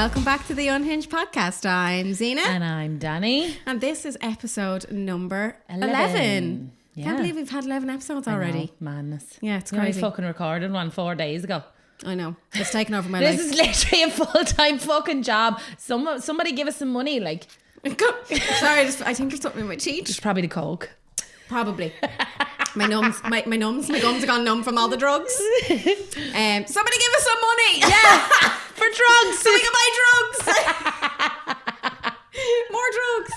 welcome back to the Unhinged podcast. I'm Zena. And I'm Danny. And this is episode number 11. Yeah. Can't believe we've had 11 episodes already. Madness. Yeah, it's We only crazy. fucking recorded one 4 days ago. I know. It's taken over my This life. is literally a full-time fucking job. Somebody give us some money, like. Sorry, I think there's something in my teeth. It's probably the coke. Probably. My gums have gone numb from all the drugs. Somebody give us some money. Yeah, for drugs. So we can buy drugs. More drugs.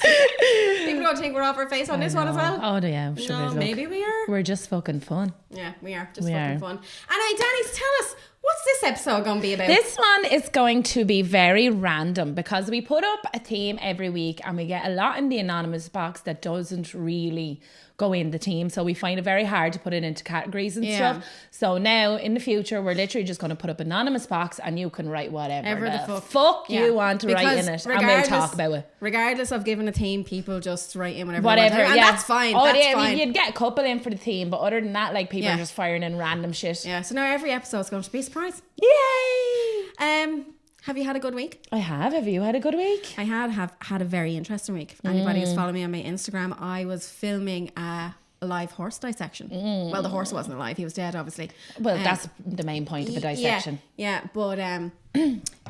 People don't think we're off our face on this one as well. Oh, yeah. I'm sure No, maybe we are. We're just fucking fun. Yeah, we are. Just fucking fun. Anyway, Danny, tell us, what's this episode going to be about? This one is going to be very random because we put up a theme every week and we get a lot in the anonymous box that doesn't really go in the theme. So we find it very hard to put it into categories and stuff. So now in the future, we're literally just going to put up anonymous box and you can write whatever the fuck you want to write in it. And we'll talk about it. Regardless of giving a theme, people just write in whatever they want. And that's fine. Oh, that's yeah, fine. You'd get a couple in for the theme, but other than that, like people are just firing in random shit. Yeah, so now every episode's going to be a surprise. Yay! Have you had a good week? I have. Have you had a good week? I have had a very interesting week. If anybody who's following me on my Instagram, I was filming a live horse dissection. Well, the horse wasn't alive. He was dead, obviously. Well, that's the main point of a dissection. Yeah, but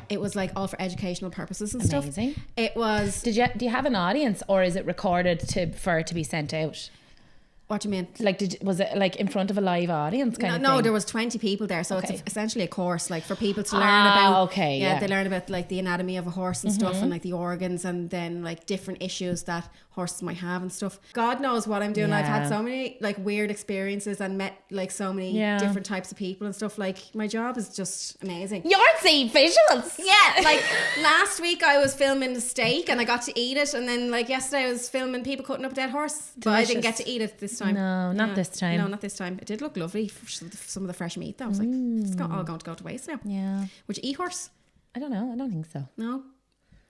it was like all for educational purposes and stuff. Amazing. It was... Do you have an audience or is it recorded for it to be sent out? What do you mean? Like, was it like in front of a live audience kind of thing? No, there was 20 people there, so it's essentially a course, like for people to learn about. Okay, yeah, they learn about like the anatomy of a horse and stuff, and like the organs, and then like different issues that horses might have and stuff. God knows what I'm doing. Yeah. I've had so many like weird experiences and met like so many different types of people and stuff. Like my job is just amazing. You're seeing visuals. Yeah, like last week I was filming the steak and I got to eat it, and then like yesterday I was filming people cutting up a dead horse, but I didn't get to eat it this time. No, not this time. No, not this time. It did look lovely for some of the fresh meat though. I was like, it's all going to go to waste now. Yeah. Would you eat horse? I don't know. I don't think so. No.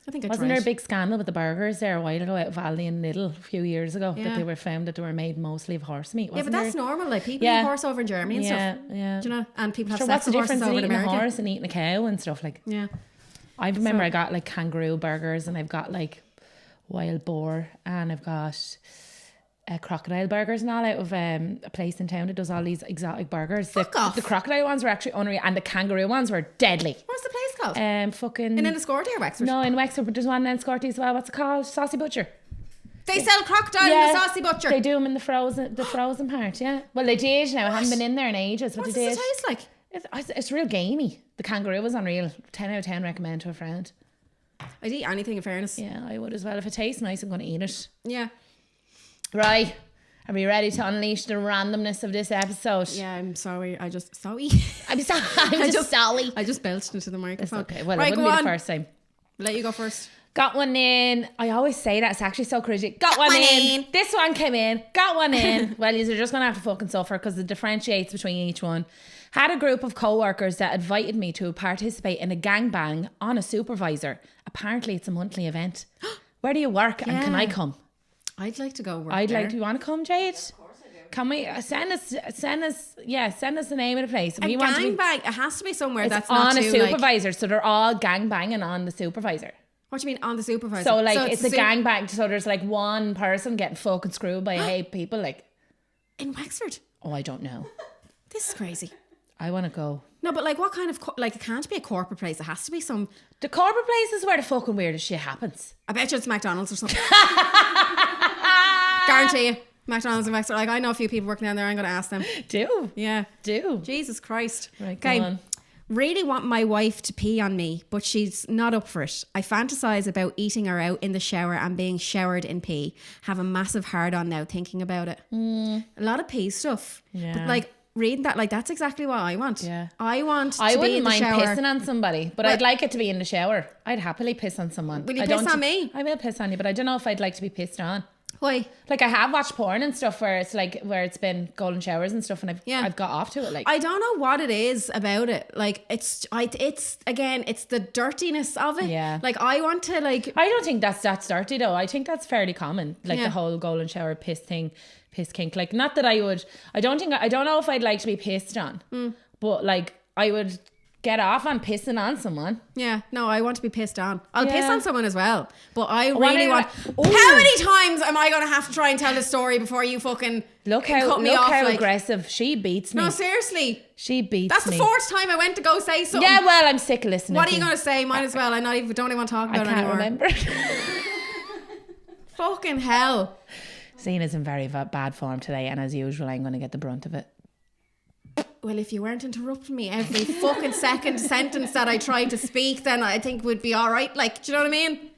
I think Wasn't there a big scandal with the burgers there a while ago out of Aldi and Lidl a few years ago that they were found that they were made mostly of horse meat? Yeah, but that's normal. Like people eat horse over in Germany and stuff. Yeah. Do you know? And people have Sure, sex what's the with horses difference in over in eating America. a horse and eating a cow and stuff like? Yeah. I remember I got like kangaroo burgers and I've got like wild boar and I've got crocodile burgers and all out of a place in town that does all these exotic burgers. Fuck off. The crocodile ones were actually unreal and the kangaroo ones were deadly. What's the place called? Fucking. in Enniscorthy or Wexford? No, in Wexford, but there's one in Enniscorthy as well. What's it called? Saucy Butcher. They sell crocodile in the Saucy Butcher. They do them in the frozen part, yeah. Well, they did now. I haven't been in there in ages, but What they does did. it taste like? It's real gamey. The kangaroo was unreal. 10 out of 10 recommend to a friend. I'd eat anything in fairness. Yeah, I would as well. If it tastes nice, I'm going to eat it. Yeah. Right. Are we ready to unleash the randomness of this episode? Yeah, I'm sorry. I'm just sorry. I'm just sorry. I just belched into the microphone. It's okay. Well, right, it wouldn't be the first time. Let you go first. Got one in. I always say that. It's actually so crazy. Got one in. This one came in. Got one in. Well, you're just going to have to fucking suffer because it differentiates between each one. Had a group of co-workers that invited me to participate in a gangbang on a supervisor. Apparently, it's a monthly event. Where do you work and can I come? I'd like to go work I'd there. like to. You want to come, Jade? Of course I do. Can we send us the name of the place? A gangbang. It has to be somewhere that's on not a too, supervisor. So they're all gangbanging on the supervisor. What do you mean on the supervisor? So like it's a gangbang. So there's like one person getting fucking screwed by 8 people. Like in Wexford. Oh, I don't know. This is crazy. I want to go. No, but like what kind of like it can't be a corporate place. It has to be some. The corporate place is where the fucking weirdest shit happens. I bet you it's McDonald's or something. Guarantee you. McDonald's in Wexford. Like I know a few people working down there. I'm going to ask them. Do Yeah. Jesus Christ. Right, go on. Really want my wife to pee on me, but she's not up for it. I fantasize about eating her out in the shower and being showered in pee. Have a massive hard on now thinking about it. A lot of pee stuff. Yeah. But like reading that, like that's exactly what I want. Yeah. I want to I be wouldn't in the mind shower. pissing on somebody, but I'd like it to be in the shower. I'd happily piss on someone. Will you piss on me? I will piss on you, but I don't know if I'd like to be pissed on. Why? Like I have watched porn and stuff where it's like where it's been golden showers and stuff, and I've got off to it. Like I don't know what it is about it. Like it's again, it's the dirtiness of it. Yeah. Like I want to like. I don't think that's dirty though. I think that's fairly common. Like the whole golden shower piss thing, piss kink. Like not that I don't know if I'd like to be pissed on, but like I would get off on pissing on someone. Yeah, no, I want to be pissed on. I'll piss Yeah. on someone as well. But I really want... Ooh. How many times am I going to have to try and tell this story before you fucking Look cut me off? how aggressive. She beats me. No, seriously. She beats That's me. the 4th time I went to go say something. Yeah, well, I'm sick of listening. What are you going to say? Might as well. I don't even want to talk I about it can't anymore. remember. Fucking hell. Cena's in very bad form today, and as usual, I'm going to get the brunt of it. Well, if you weren't interrupting me every fucking second sentence that I tried to speak, then I think we'd be all right. Like, do you know what I mean?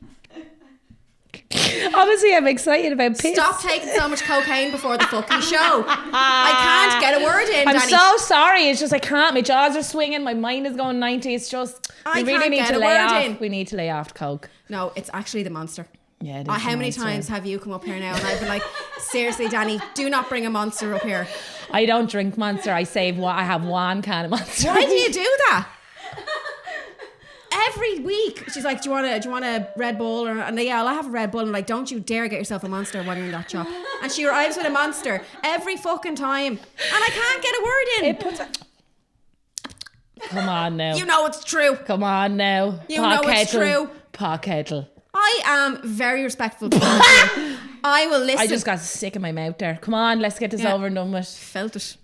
Obviously, I'm excited about piss. Stop taking so much cocaine before the fucking show. I can't get a word in, I'm Danny. so sorry. It's just I can't. My jaws are swinging. My mind is going 90. It's just I we really can't need get to a lay word off. in. We need to lay off coke. No, it's actually the Monster. Yeah, it is How the many Monster. times have you come up here now and I've been like, seriously, Danny, do not bring a Monster up here. I don't drink Monster. I have one can of Monster. Why do you do that? Every week she's like, do you want a Red Bull? And yeah, I'll have a Red Bull. And I'm like, don't you dare get yourself a Monster while you're in that shop. And she arrives with a Monster every fucking time. And I can't get a word in. It puts Come on now. You know it's true. Come on now. You know it's true. Pot kettle. I am very respectful to you. I will listen. I just got sick in my mouth there. Come on, let's get this over and done with. Felt it.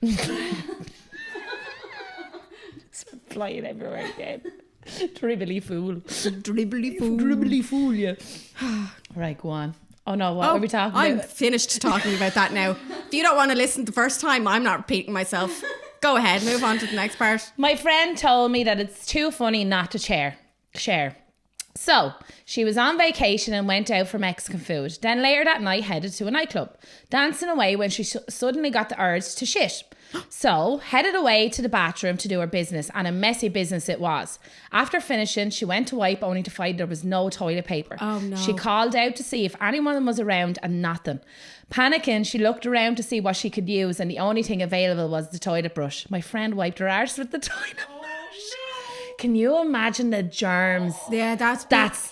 It's flying everywhere again. Dribbly fool. Dribbly fool. Dribbly fool, yeah. Right, go on. Oh no, what were we talking I'm about? finished talking about that now. If you don't want to listen the first time, I'm not repeating myself. Go ahead, move on to the next part. My friend told me that it's too funny not to share. So, she was on vacation and went out for Mexican food. Then later that night headed to a nightclub, dancing away when she suddenly got the urge to shit. So, headed away to the bathroom to do her business, and a messy business it was. After finishing, she went to wipe only to find there was no toilet paper. Oh no. She called out to see if anyone was around and nothing. Panicking, she looked around to see what she could use, and the only thing available was the toilet brush. My friend wiped her arse with the toilet brush. Can you imagine the germs? Yeah, that's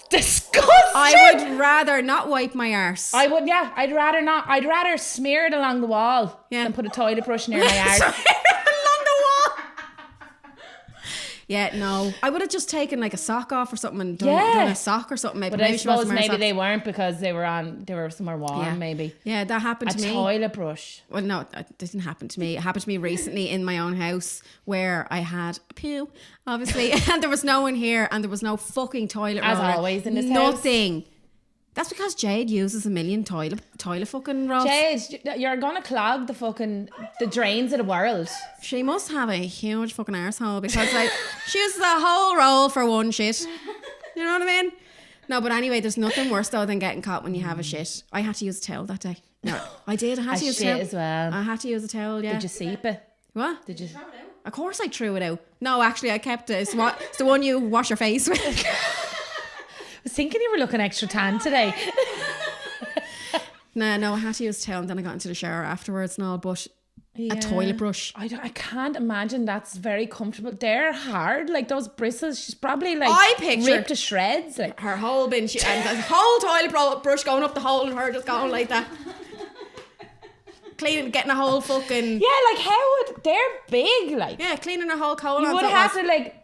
disgusting. I would rather not wipe my arse. I would, yeah. I'd rather not. I'd rather smear it along the wall than put a toilet brush near my arse. Along the wall. Yeah, no. I would have just taken like a sock off or something and done a sock or something. But I suppose maybe they weren't because they were somewhere warm, maybe. Yeah, that happened to me. A toilet brush. Well, no, that didn't happen to me. It happened to me recently in my own house where I had a poo, obviously, and there was no one here and there was no fucking toilet roller. As always in this house. Nothing. That's because Jade uses a million toilet fucking rolls. Jade, you're gonna clog the drains of the world. She must have a huge fucking arsehole because like she uses a whole roll for one shit. You know what I mean? No, but anyway, there's nothing worse though than getting caught when you have a shit. I had to use a towel that day. No, I did. I had to use a towel as well. I had to use a towel. Yeah. Did you seep it? What? Did you? Of course I threw it out. No, actually I kept it. It's the one you wash your face with. I was thinking you were looking extra tan today. No, I had to use a towel and then I got into the shower afterwards and all, but a toilet brush. I can't imagine that's very comfortable. They're hard, like those bristles. She's probably like I pictured ripped to shreds. Like her whole bin, and the whole toilet brush going up the hole and her just going like that. Cleaning, getting a whole fucking... Yeah, like how would... They're big, like. Yeah, cleaning her whole colon. You would have to like...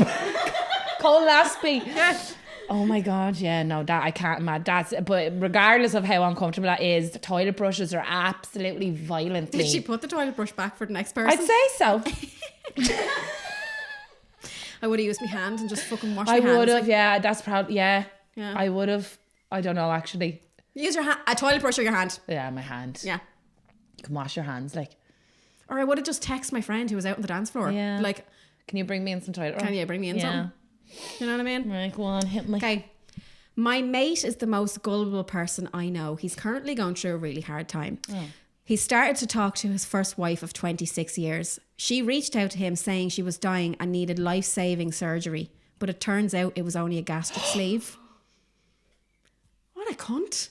colonoscopy. Yeah. Oh my God, yeah, no, that I can't imagine. But regardless of how uncomfortable that is, the toilet brushes are absolutely violently... Did she put the toilet brush back for the next person? I'd say so. I would have used my hand and just fucking washed my hands. I would have, yeah, that's probably, yeah. Yeah. I would have, I don't know, actually. Use your hand, a toilet brush or your hand. Yeah, my hand. Yeah. You can wash your hands, like. Or I would have just texted my friend who was out on the dance floor. Yeah. Like, can you bring me in some toilet roll? can you bring me in some? You know what I mean? Right, go on, hit me. Okay. My mate is the most gullible person I know. He's currently going through a really hard time. Oh. He started to talk to his first wife of 26 years. She reached out to him saying she was dying and needed life-saving surgery. But it turns out it was only a gastric sleeve. What a cunt.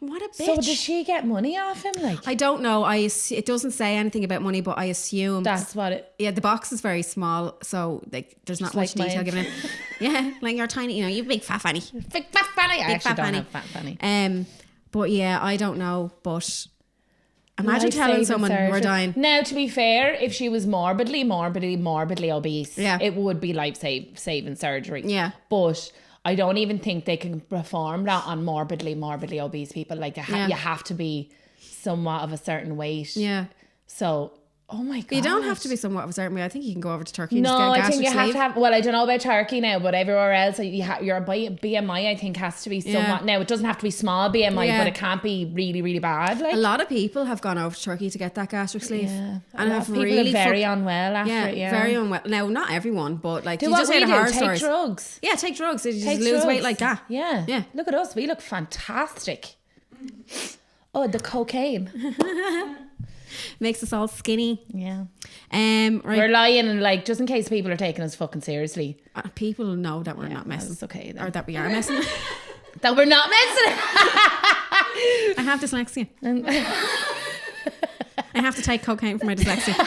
What a bitch. So does she get money off him? Like, I don't know. It doesn't say anything about money, but I assume that's what it... Yeah, the box is very small, so like there's not much like detail mine. given in. Yeah, like you're tiny, you know, you big fat fanny. Big fat fanny. I Big actually fat don't fanny. have fat fanny. But yeah, I don't know, but Imagine telling life-saving someone we're surgery. dying. Now, to be fair, if she was morbidly obese, it would be life-saving surgery. Yeah. But I don't even think they can perform that on morbidly obese people. Like, you have to be somewhat of a certain weight. Yeah. So, oh my God. You don't have to be somewhat of a certain way. I think you can go over to Turkey and just No, get a I think you gastric have sleeve. to have, well, I don't know about Turkey now, but everywhere else, your BMI, I think, has to be somewhat, now it doesn't have to be small BMI, but it can't be really, really bad. Like. A lot of people have gone over to Turkey to get that gastric sleeve. Yeah. And have people really are very unwell after it, very unwell. Now, not everyone, but like, you what just we hear the do, horror take stories. drugs. Yeah, take drugs. You just Take lose drugs. weight like that. Yeah. Yeah. Look at us. We look fantastic. Oh, the cocaine. Makes us all skinny. Yeah. Right. We're lying, and like, just in case people are taking us fucking seriously. People know that we're not messing. It's okay then. Or that we are messing. That we're not messing. I have dyslexia. I have to take cocaine for my dyslexia.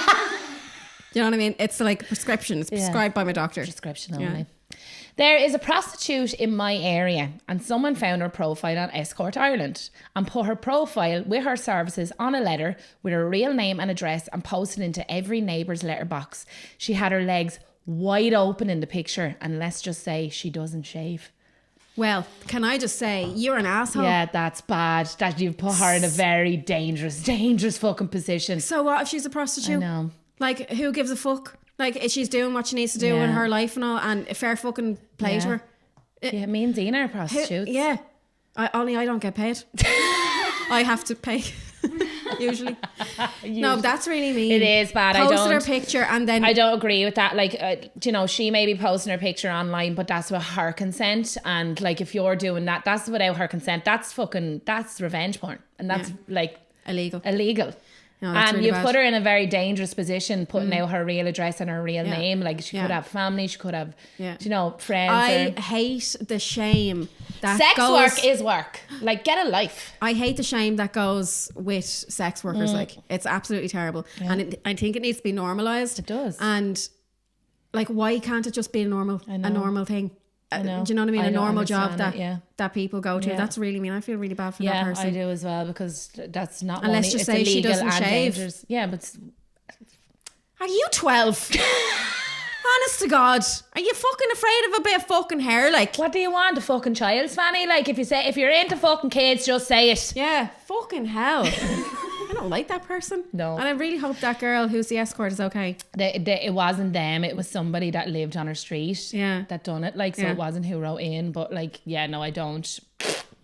You know what I mean? It's like a prescription. It's prescribed by my doctor. Prescription only. There is a prostitute in my area, and someone found her profile on Escort Ireland and put her profile with her services on a letter with her real name and address and posted into every neighbour's letterbox. She had her legs wide open in the picture, and let's just say she doesn't shave. Well, can I just say, you're an asshole. Yeah, that's bad. That you've put her in a very dangerous fucking position. So what if she's a prostitute? I know. Like, who gives a fuck? Like, if she's doing what she needs to do in her life and all, and a fair fucking play to her. Yeah, me and Dina are prostitutes. I don't get paid. I have to pay. Usually. No, that's really mean. It is bad. Posted her picture and then I don't agree with that. Like, she may be posting her picture online, but that's with her consent. And like, if you're doing that, that's without her consent. That's revenge porn, and that's like illegal. No, and really you bad. put her in a very dangerous position, putting out her real address and her real name. Like, she could have family, she could have, friends. I hate the shame that sex goes, work is work. Like, get a life. I hate the shame that goes with sex workers. Like, it's absolutely terrible, and I think it needs to be normalized. It does. And like, why can't it just be a normal thing? Do you know what I mean? I A don't normal job understand that people go to. Yeah. That's really mean. I feel really bad for that person. I do as well, because that's not And let's money. just It's say she illegal doesn't and shave. dangerous. Yeah, but Are you 12? Honest to God, are you fucking afraid of a bit of fucking hair? Like, what do you want? A fucking child's fanny? Like, if you're into fucking kids, just say it. yeah, fucking hell. I don't like that person. No. And I really hope that girl who's the escort is okay. It wasn't them. It was somebody that lived on her street. Yeah. That done it. Like, so it wasn't who wrote in. But like, no, I don't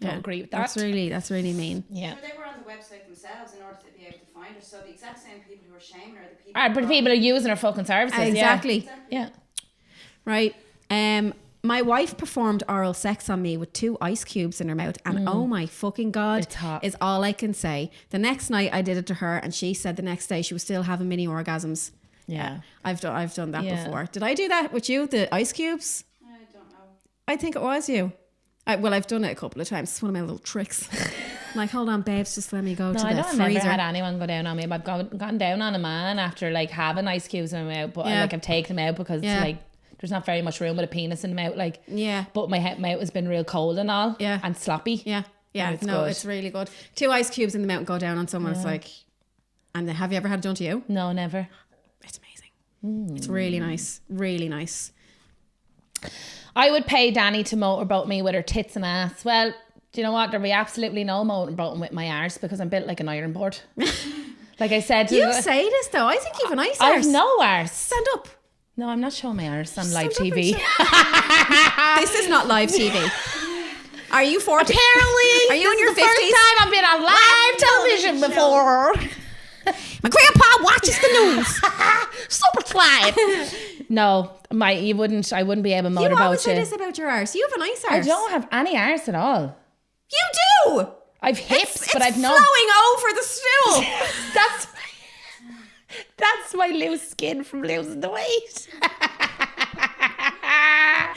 agree with that. That's really mean. Yeah. They were on the website themselves in order to be able to find her. So the exact same people who are shaming her are the people. But people are using her fucking services. Exactly. Yeah. Right. My wife performed oral sex on me with 2 ice cubes in her mouth, and oh my fucking God, It's hot. is all I can say. The next night I did it to her, and she said the next day she was still having mini orgasms. Yeah. I've done that Yeah. before. Did I do that with you? The ice cubes? I don't know. I think it was you. I've done it a couple of times. It's one of my little tricks. I'm like, hold on, babes, just let me go to I the don't remember freezer. had anyone go down on me. I've gone down on a man after like having ice cubes in my mouth, but Yeah. I've taken them out because like there's not very much room with a penis in the mouth. Like, Yeah. but my mouth has been real cold and all. Yeah. And sloppy. Yeah. Yeah. It's No, good. it's really good. 2 ice cubes in the mouth go down on someone. It's like, and have you ever had it done to you? No, never. It's amazing. It's really nice. Really nice. I would pay Danny to motorboat me with her tits and ass. Well, do you know what? There'll be absolutely no motorboating with my arse because I'm built like an iron board. Like I said, You say this though. I think you've a nice I've arse. no arse. Stand up. No, I'm not showing my arse on live Stand up TV. and This is not live TV. Are you 40? Apparently, Are you in your 50s? First time I've been on live television before. My grandpa watches the news. Super fly. No, I wouldn't be able to You motorboat always say you. this about your arse. You have a nice I arse. don't have any arse at all. You do. I've hips, It's but I've no. flowing over the stool. That's my loose skin from losing the weight.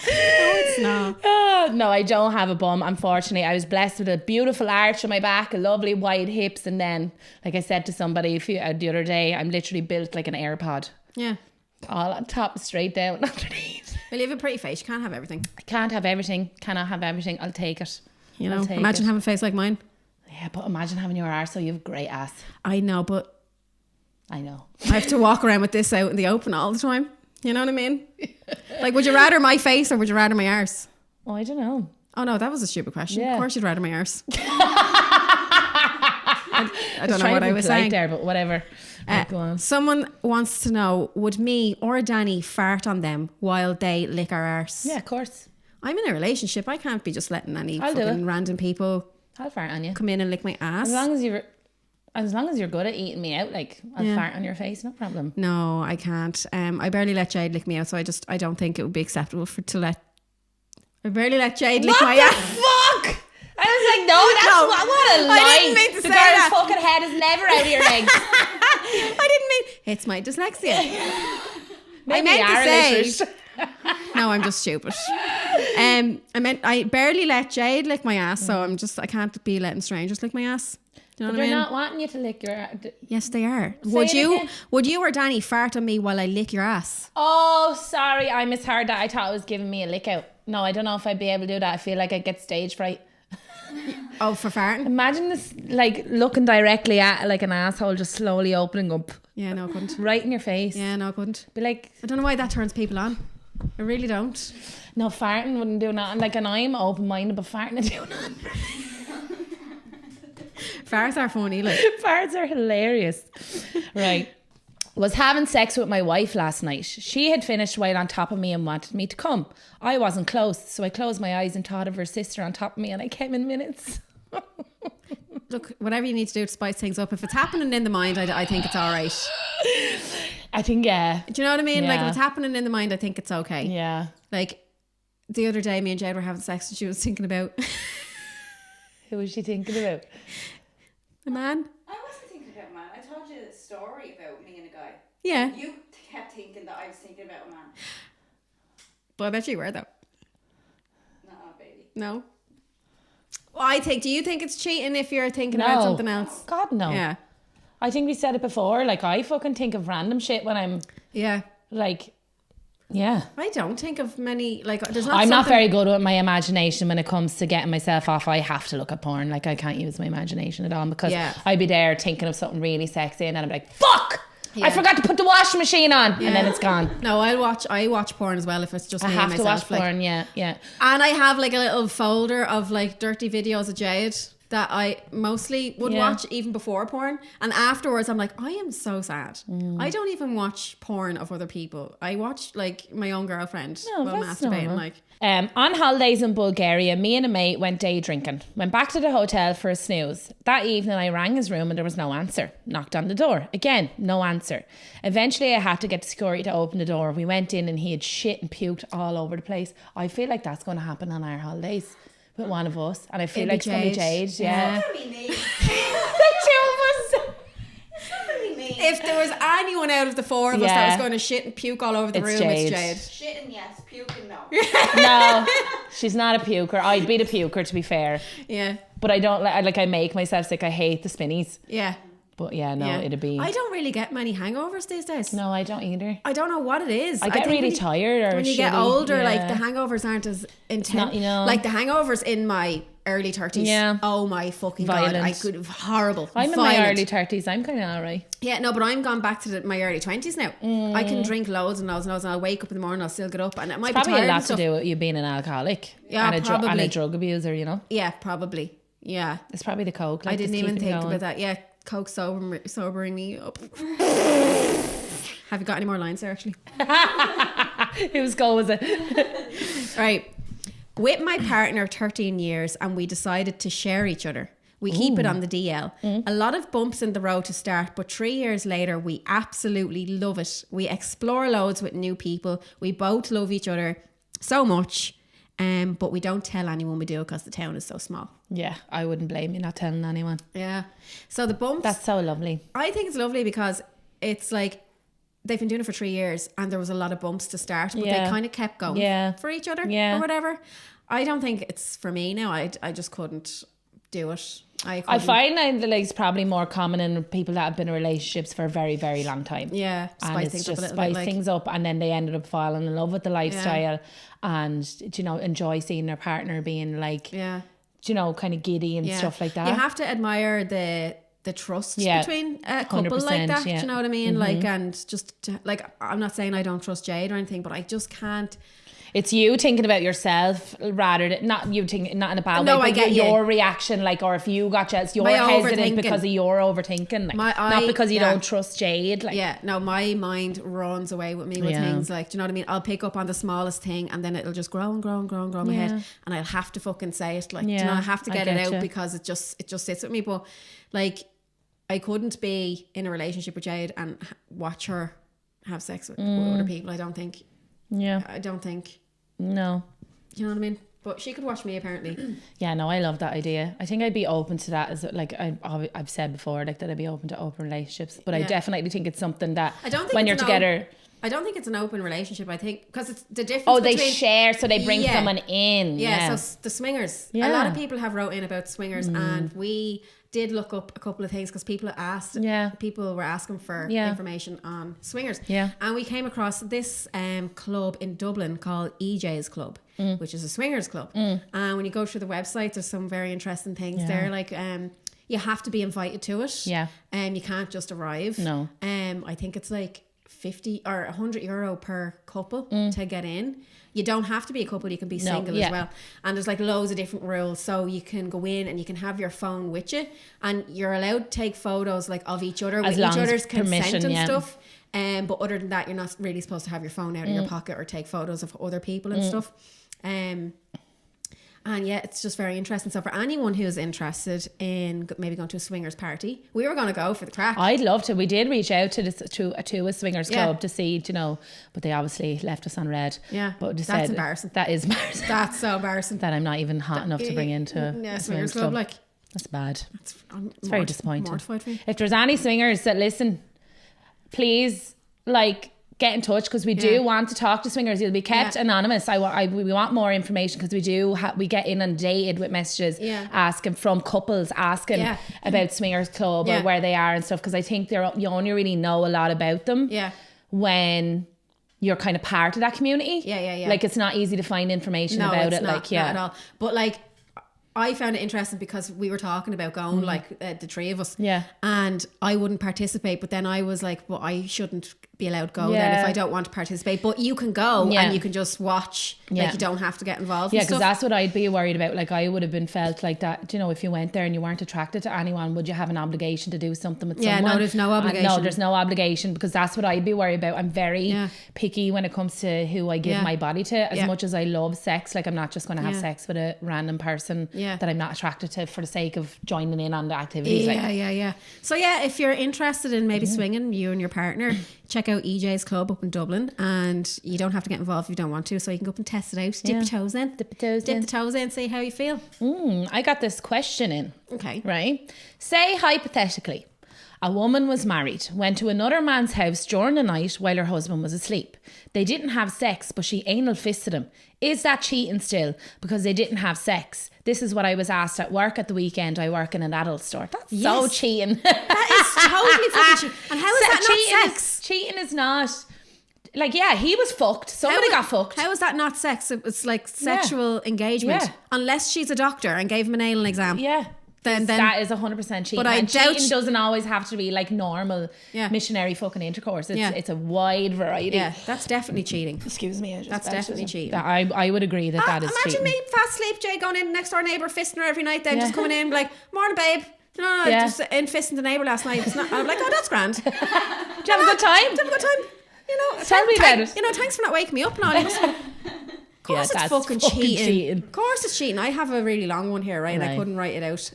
No, it's not. Oh, no, I don't have a bum, unfortunately. I was blessed with a beautiful arch on my back, a lovely wide hips, and then, like I said to somebody the other day, I'm literally built like an AirPod. Yeah. All on top, straight down underneath. Well, you have a pretty face. You can't have everything. I can't have everything. Cannot have everything. I'll take it. You know, I'll take imagine it. having a face like mine. Yeah, Yeah, but imagine having your arse, so you have great ass. I know, but I know. I have to walk around with this out in the open all the time. You know what I mean? Like, would you rather my face or would you rather my arse? Oh, I don't know. Oh no, that was a stupid question. Yeah. Of course you'd rather my arse. I don't know what I was saying there, but whatever. Go on. Someone wants to know, would me or Danny fart on them while they lick our arse? Yeah, of course. I'm in a relationship. I can't be just letting any I'll do fucking it. random people I'll fart on you. come in and lick my ass. As long as you're good at eating me out, like I'll fart on your face, no problem. No, I can't. I barely let Jade lick me out, so I don't think it would be acceptable I barely let Jade lick my ass. Fuck! I was like, no, that's what a lie. I didn't mean to the say girl's that. fucking head is never out of your legs. I didn't mean it's my dyslexia. Maybe I meant you to are say illiterate. no, I'm just stupid. I barely let Jade lick my ass, so I can't be letting strangers lick my ass. Do you know But what I they're mean? not wanting you to lick your. Yes, they are. Say it again. Would you or Danny fart on me while I lick your ass? Oh, sorry, I misheard that. I thought it was giving me a lick out. No, I don't know if I'd be able to do that. I feel like I'd get stage fright. Oh, for farting? Imagine this, like looking directly at like an asshole just slowly opening up Yeah, no, I couldn't. right in your face. Yeah, no, I couldn't. Be like, I don't know why that turns people on. I really don't. no, farting wouldn't do nothing. Like, and I'm open-minded, but farting would do nothing. Farts are funny, like. Farts are hilarious. Right. Was having sex with my wife last night. She had finished while on top of me and wanted me to come. I wasn't close, so I closed my eyes and thought of her sister on top of me and I came in minutes. Look, whatever you need to do to spice things up. If it's happening in the mind, I think it's all right. I think, yeah. Do you know what I mean? Like, Yeah. if it's happening in the mind, I think it's okay. Yeah. Like, the other day, me and Jade were having sex and she was thinking about Who was she thinking about? a man. I wasn't thinking about a man. I told you a story about me and a guy. Yeah. You kept thinking that I was thinking about a man. But I bet you were, though. No, baby. No? Well, do you think it's cheating if you're thinking about something else? God, no. Yeah. I think we said it before. Like, I fucking think of random shit when I'm Yeah. like, yeah. I don't think of many, like, there's not I'm not something- very good with my imagination when it comes to getting myself off. I have to look at porn. Like, I can't use my imagination at all because Yeah. I'd be there thinking of something really sexy and then I'm like, fuck! Yeah. I forgot to put the washing machine on. And then it's gone. No, I watch porn as well if it's just I me have and to myself. watch porn, yeah. And I have like a little folder of like dirty videos of Jade that I mostly would watch even before porn. And afterwards I'm like, I am so sad. I don't even watch porn of other people. I watch like my own girlfriend while that's masturbating. normal. Like, On holidays in Bulgaria, me and a mate went day drinking. Went back to the hotel for a snooze. That evening I rang his room and there was no answer. Knocked on the door. Again, no answer. Eventually I had to get security to open the door. We went in and he had shit and puked all over the place. I feel like that's going to happen on our holidays with one of us. And I feel It'd like be it's going to be Jade. Jade. Yeah. It's not me. The two of us. It's not really me. if there was anyone out of the four of us that was going to shit and puke all over the It's room, Jade. it's Jade. Shitting, yes. Puking, no. No, she's not a puker. I'd be the puker, to be fair. Yeah. But I don't like I make myself sick. I hate the spinnies. Yeah. But yeah, no, Yeah. it'd be. I don't really get many hangovers these days. No, I don't either. I don't know what it is. I get think really tired or when you get shitty, older, like yeah. the hangovers aren't as intense. not, you know. Like the hangovers in my early 30s. Yeah. Oh my fucking god. Violent. I could horrible. I'm Violent. in my early 30s. I'm kind of alright. Yeah, no, but I'm gone back to my early 20s now. I can drink loads and loads and loads and I'll wake up in the morning, I'll still get up and it might Probably be a tired lot and to stuff. do with you being an alcoholic. Yeah, and and probably. a drug abuser, you know. Yeah, probably. Yeah. It's probably the coke. Like, I didn't just even keeping think going. about that. Yeah, coke sobering me up. Have you got any more lines there actually? Whose goal was it? Right. With my partner 13 years and we decided to share each other. We keep it on the DL. A lot of bumps in the road to start, but 3 years later, we absolutely love it. We explore loads with new people. We both love each other so much, but we don't tell anyone we do it because the town is so small. Yeah, I wouldn't blame you not telling anyone. Yeah. So the bumps, That's so lovely. I think it's lovely because it's like they've been doing it for 3 years and there was a lot of bumps to start, but Yeah. they kind of kept going Yeah. for each other Yeah. or whatever. I don't think it's for me now. I just couldn't do it. I couldn't. find that like, it's probably more common in people that have been in relationships for a very, very long time. Yeah, And spice it's things up a just little spice bit. Like, things up, and then they ended up falling in love with the lifestyle, and you know, enjoy seeing their partner being like yeah, you know, kind of giddy and stuff like that. You have to admire the trust between a couple like that. Do you know what I mean? Like, and just like, I'm not saying I don't trust Jade or anything, but I just can't. It's you thinking about yourself rather than not you thinking, not in a bad way. I get your reaction, like, or if you got jealous, you're hesitant because of your overthinking, like, not because you don't trust Jade. Like, my mind runs away with me with things like, do you know what I mean? I'll pick up on the smallest thing and then it'll just grow and grow and grow and grow in my head, and I'll have to fucking say it. Like, do you know, I have to get it out because it just sits with me. But like, I couldn't be in a relationship with Jade and watch her have sex with other people. I don't think. No. Do you know what I mean? But she could watch me, apparently. Yeah, no, I love that idea. I think I'd be open to that, as like I've said before, like, that I'd be open to open relationships. But I definitely think it's something that I don't think when you're together. I don't think it's an open relationship. I think because it's the difference. Oh, they share, so they bring someone in. Yeah, so the swingers. A lot of people have wrote in about swingers, and we did look up a couple of things because people asked. People were asking for information on swingers. And we came across this club in Dublin called EJ's Club, which is a swingers club. And when you go through the website, there's some very interesting things there. Like, you have to be invited to it. And you can't just arrive. No. I think it's like 50 or €100 per couple to get in. You don't have to be a couple, you can be single as well. And there's like loads of different rules. So you can go in and you can have your phone with you, and you're allowed to take photos like of each other with each other's consent and stuff. But other than that, you're not really supposed to have your phone out of your pocket or take photos of other people and stuff. And it's just very interesting. So for anyone who's interested in maybe going to a swingers party, we were going to go for the crack. I'd love to. We did reach out to a swingers club to see, you know, but they obviously left us on red. Yeah, but that's embarrassing. That is embarrassing. That's so embarrassing. That I'm not even hot enough to bring into a swingers club. Like, that's bad. It's very disappointing. Mortified for me. If there's any swingers that listen, please, like, get in touch, because we do want to talk to swingers. You'll be kept anonymous. We want more information, because we get inundated with messages asking from couples about swingers club or where they are and stuff, because I think you only really know a lot about them when you're kind of part of that community. Like, it's not easy to find information about it. Not at all. But like, I found it interesting because we were talking about going, like, the three of us. And I wouldn't participate, but then I was like, well, I shouldn't be allowed to go then if I don't want to participate. But you can go and you can just watch. Like, you don't have to get involved. Yeah, because that's what I'd be worried about. Like, I would have been felt like that. You know, if you went there and you weren't attracted to anyone, would you have an obligation to do something with someone? No, there's no obligation. No, there's no obligation, because that's what I'd be worried about. I'm very picky when it comes to who I give my body to. As much as I love sex, like, I'm not just going to have sex with a random person that I'm not attracted to for the sake of joining in on the activities. So if you're interested in maybe swinging, you and your partner, check out EJ's Club up in Dublin, and you don't have to get involved if you don't want to, so you can go up and test it out. Dip your toes in. Dip the toes in, see how you feel. I got this question in. Okay. Right. Say, hypothetically, a woman was married, went to another man's house during the night while her husband was asleep. They didn't have sex, but she anal fisted him. Is that cheating still because they didn't have sex? This is what I was asked at work at the weekend. I work in an adult store. That's so cheating. That is totally fucking cheating. And how is that not sex? Cheating is not... Like, he was fucked. Somebody got fucked. How is that not sex? It was like sexual engagement. Unless she's a doctor and gave him an anal exam. Then that is 100% cheating. But I doubt cheating doesn't always have to be like normal missionary fucking intercourse. It's a wide variety. Yeah, that's definitely cheating. Excuse me. That's definitely cheating. I would agree that is cheating. Imagine me fast sleep, Jay, going in next door neighbour, fisting her every night, then just coming in like, morning babe. No, just in fisting the neighbour last night. I'm like, oh, that's grand. Did you have a good time? Did you have a good time? You know, tell me about it. You know, thanks for not waking me up now. Of course it's fucking cheating. Of course it's cheating. I have a really long one here, right? And I couldn't write it out.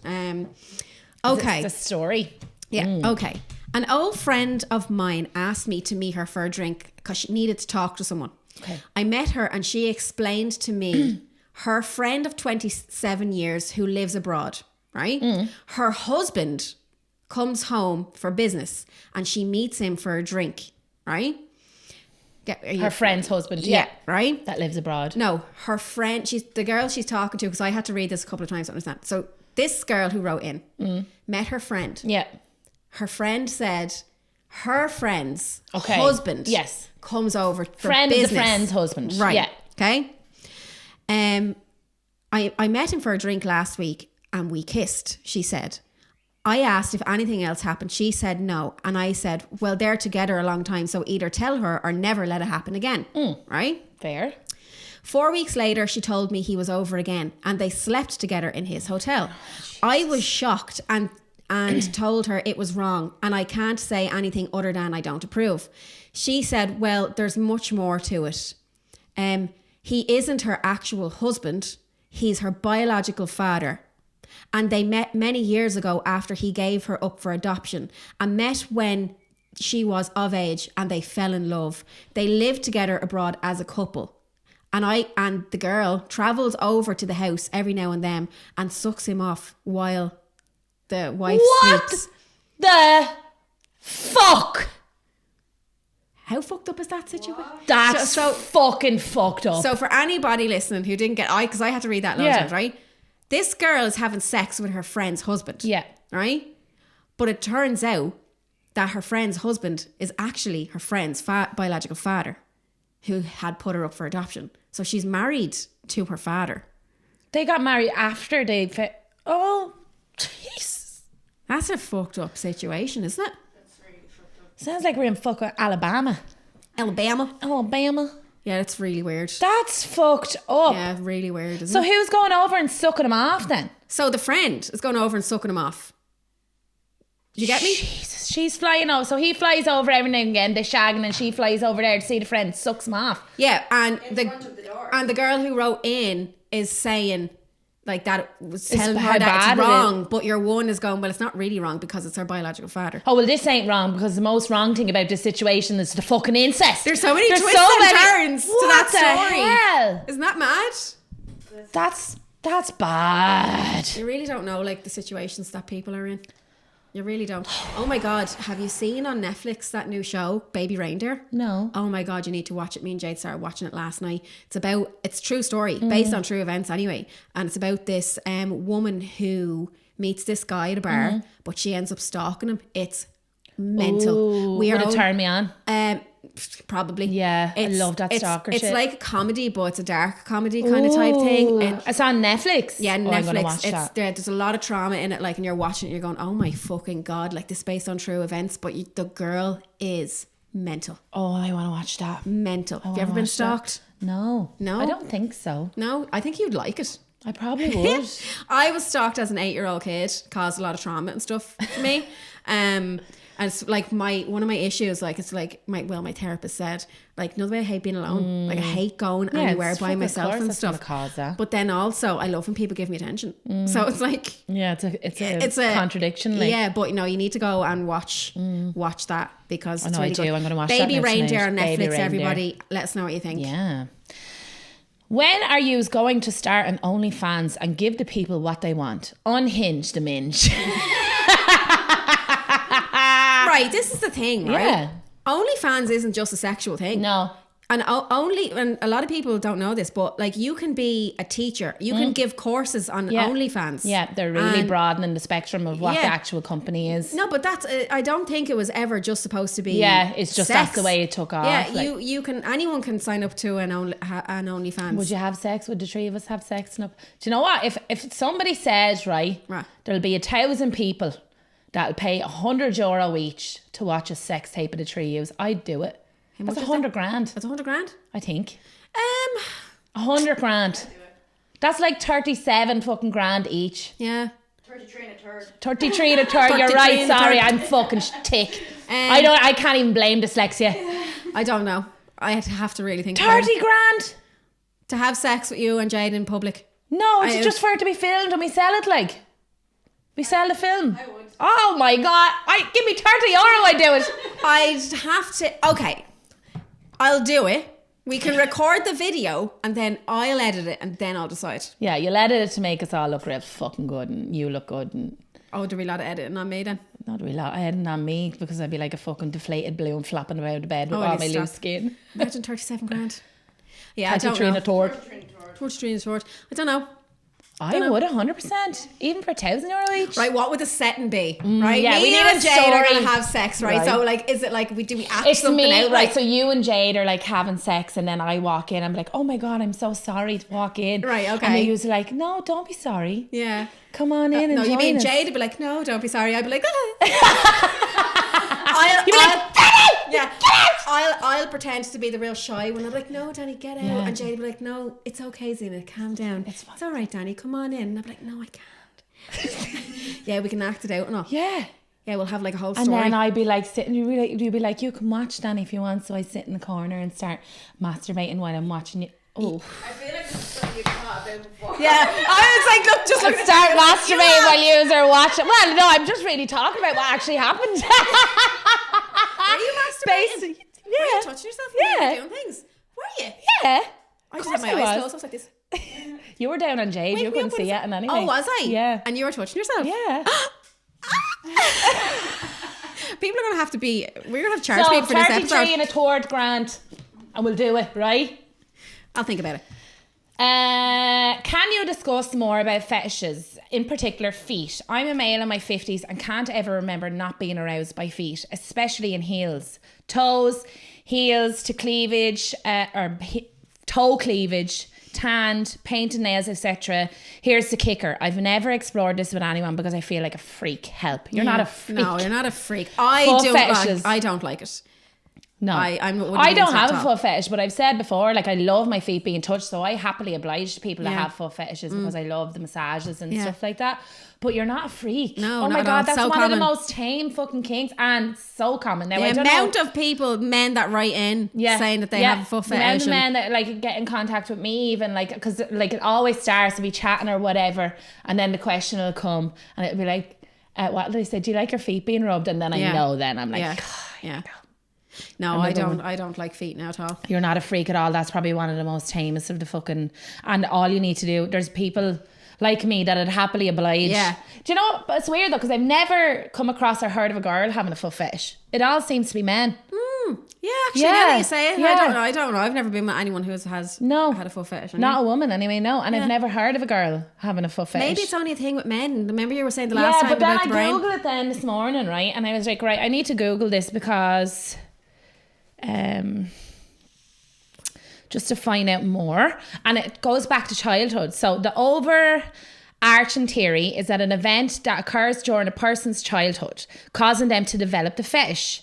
Okay. It's a story. Yeah, okay. An old friend of mine asked me to meet her for a drink because she needed to talk to someone. Okay. I met her and she explained to me her friend of 27 years who lives abroad, right? Her husband comes home for business and she meets him for a drink, right? Her friend's husband, right? That lives abroad. No, her friend, she's the girl she's talking to, because I had to read this a couple of times to understand. So this girl who wrote in met her friend. Yeah. Her friend said her friend's husband comes over for friend business. Of the friend's husband. Right. Yeah. Okay. I met him for a drink last week and we kissed, she said. I asked if anything else happened. She said no. And I said, well, they're together a long time, so either tell her or never let it happen again. Right? Fair. 4 weeks later, she told me he was over again and they slept together in his hotel. I was shocked and told her it was wrong and I can't say anything other than I don't approve. She said, well, there's much more to it. He isn't her actual husband. He's her biological father. And they met many years ago after he gave her up for adoption and met when she was of age and they fell in love. They lived together abroad as a couple. And the girl travels over to the house every now and then and sucks him off while the wife sleeps. The fuck? How fucked up is that situation? That's so fucking fucked up. So for anybody listening who didn't get, because I had to read that loads of times, right? This girl is having sex with her friend's husband. Yeah. Right? But it turns out that her friend's husband is actually her friend's biological father who had put her up for adoption. So she's married to her father. They got married after they... Oh, jeez. That's a fucked up situation, isn't it? That's really fucked up. Sounds like we're in fucking Alabama. Alabama. Yeah, it's really weird. That's fucked up. Yeah, really weird, isn't So it? who's going over and sucking him off then? So the friend is going over and sucking him off. Did you get me? Jesus, she's flying over. So he flies over every now and again, they're shagging, and she flies over there to see the friend, sucks him off. Yeah, and In front of the door. the girl who wrote in is saying like that was telling how her that bad it's it wrong, is. but your one is going, well, it's not really wrong because it's her biological father. Oh, well, this ain't wrong because the most wrong thing about this situation is the fucking incest. There's so many twists and turns to that story. Hell? Isn't that mad? That's bad. You really don't know like the situations that people are in. You really don't. Oh my God, have you seen on Netflix that new show, Baby Reindeer? No. Oh my God, you need to watch it. Me and Jade started watching it last night. It's a true story, based on true events anyway. And it's about this woman who meets this guy at a bar, but she ends up stalking him. It's mental. Would it turn me on? Probably. Yeah, I love that stalker It's shit. like a comedy, but it's a dark comedy kind of type thing. It's on Netflix. Yeah, Oh, I'm gonna Netflix. watch that. There's a lot of trauma in it, like, and you're watching it, you're going, oh my fucking God, like this based on true events, but the girl is mental. Oh, I want to watch that. Mental. Have you ever been watch that. stalked? No. No? I don't think so. No, I think you'd like it. I probably would. I was stalked as an 8-year-old kid, caused a lot of trauma and stuff for me. And it's like one of my issues, like it's like my therapist said, like, no way I hate being alone. Like I hate going anywhere it's by fucking myself course and that's gonna stuff. cause that. But then also I love when people give me attention. So it's like Yeah, it's a contradiction. Like. yeah, but you need to go and watch that because it's know I really do. good. I'm gonna watch that Baby now Reindeer tonight. on Baby Netflix. Reindeer. Everybody, let us know what you think. Yeah. When are you going to start an OnlyFans and give the people what they want? Unhinge the minge. Right, this is the thing, right? Yeah. OnlyFans isn't just a sexual thing. No. And and a lot of people don't know this, but like you can be a teacher, you can give courses on OnlyFans. Yeah, they're really And- broadening the spectrum of what the Yeah. actual company is. No, but that's I don't think it was ever just supposed to be. Yeah, it's just sex. that's the way it took off. Yeah, like. anyone can sign up to an OnlyFans. Would you have sex? Would the three of us have sex? No. Do you know what? If somebody says, right, there'll be 1,000 people that'll pay €100 each to watch a sex tape of the three of us, I'd do it. That's $100,000. That's $100,000. I think. $100,000. That's like 37 fucking grand each. Yeah. 33 and a third. 33 and a third. You're 33 right. and a Sorry, third. I'm fucking tick. I can't even blame dyslexia. I don't know. I have to really think. about 30 it. grand. To have sex with you and Jade in public. No, it's just for it to be filmed and we sell it like. We sell the film. I would. Oh my God. Give me €30, I'd do it. I'd have to. Okay. I'll do it. We can record the video and then I'll edit it and then I'll decide. Yeah, you'll edit it to make us all look real fucking good and you look good. And Oh, do we lot of editing on me then? not really. I hadn't on me because I'd be like a fucking deflated balloon flapping around the bed with Oh, all I'd my stop. loose skin. Imagine 37 grand. Yeah, I don't 33 and a know. third. 33 and a third. 43 and a third. I don't know. I would 100%, even for €1,000 each. Right, what would the setting be? Right, yeah, me we need and a Jade are story. gonna have sex, right? So like, is it like do we act It's something me, out? right? So you and Jade are like having sex, and then I walk in. I'm like, oh my god, I'm so sorry to walk in. Right, okay. And then you're like, no, don't be sorry. Yeah. Come on in and No, you join mean us. Jade would be like, no, don't be sorry. I'd be like, You'd be like, Danny! yeah. I'll pretend to be the real shy one. I'm like, no, Danny, get out. Yeah. And Jade would be like, no, it's okay, Zena, calm down. It's all right, Danny, come on in. And I'm like, no, I can't. Yeah, we can act it out and all. Yeah. Yeah, we'll have like a whole And story. then I'd be like sitting, you'd be like, you can watch Danny if you want. So I sit in the corner and start masturbating while I'm watching you. Oh. I feel like this is something you've thought about before. Yeah, I was like, look, just look. Start masturbating while you are watching. Well, no, I'm just really talking about what actually happened. Were you masturbating? Yeah. Were you touching yourself? Yeah. Were you doing things? Were you? Yeah. I just course had my I eyes was. closed. I was like this. You were down on Jade. You couldn't see it and anyway. Oh, was I? Yeah. And you were touching yourself? Yeah. People are going to have to be... We're going to have to charge So people for this 33 episode. and a third grand, and we'll do it, right? I'll think about it. Can you discuss more about fetishes, in particular feet? I'm a male in my 50s and can't ever remember not being aroused by feet, especially in heels. Toes, heels to cleavage, toe cleavage, tanned, painted nails, etc. Here's the kicker. I've never explored this with anyone because I feel like a freak. Help. You're not a freak. No, you're not a freak. Foot I don't like it. No, I I don't have a foot fetish, but I've said before, like I love my feet being touched, so I happily oblige people to have foot fetishes because I love the massages and stuff like that. But you're not a freak. No, oh not my at god, all. that's So one of the common. most tame fucking kinks and so common. Now The I don't amount know. of people, men that write in saying that they have a foot The amount fetish. of men that like get in contact with me, even like, because like it always starts to be chatting or whatever, and then the question will come and it'll be like, what did I say? Do you like your feet being rubbed? And then I know. Then I'm like, yeah. No, I don't like feet now at all. You're not a freak at all. That's probably one of the most tamest of the fucking... And all you need to do... There's people like me that'd happily oblige. Yeah. Do you know... But it's weird though, because I've never come across or heard of a girl having a foot fetish. It all seems to be men. Yeah, actually, Yeah. now that you say it, Yeah. I don't know. I've never been with anyone who has had a foot fetish. Anyway. Not a woman anyway, no. And I've never heard of a girl having a foot fetish. Maybe it's only a thing with men. Remember you were saying the last time but then about I the brain? googled it then this morning, right? And I was like, right, I need to Google this because... just to find out more, and it goes back to childhood. So the overarching theory is that an event that occurs during a person's childhood causing them to develop the fetish.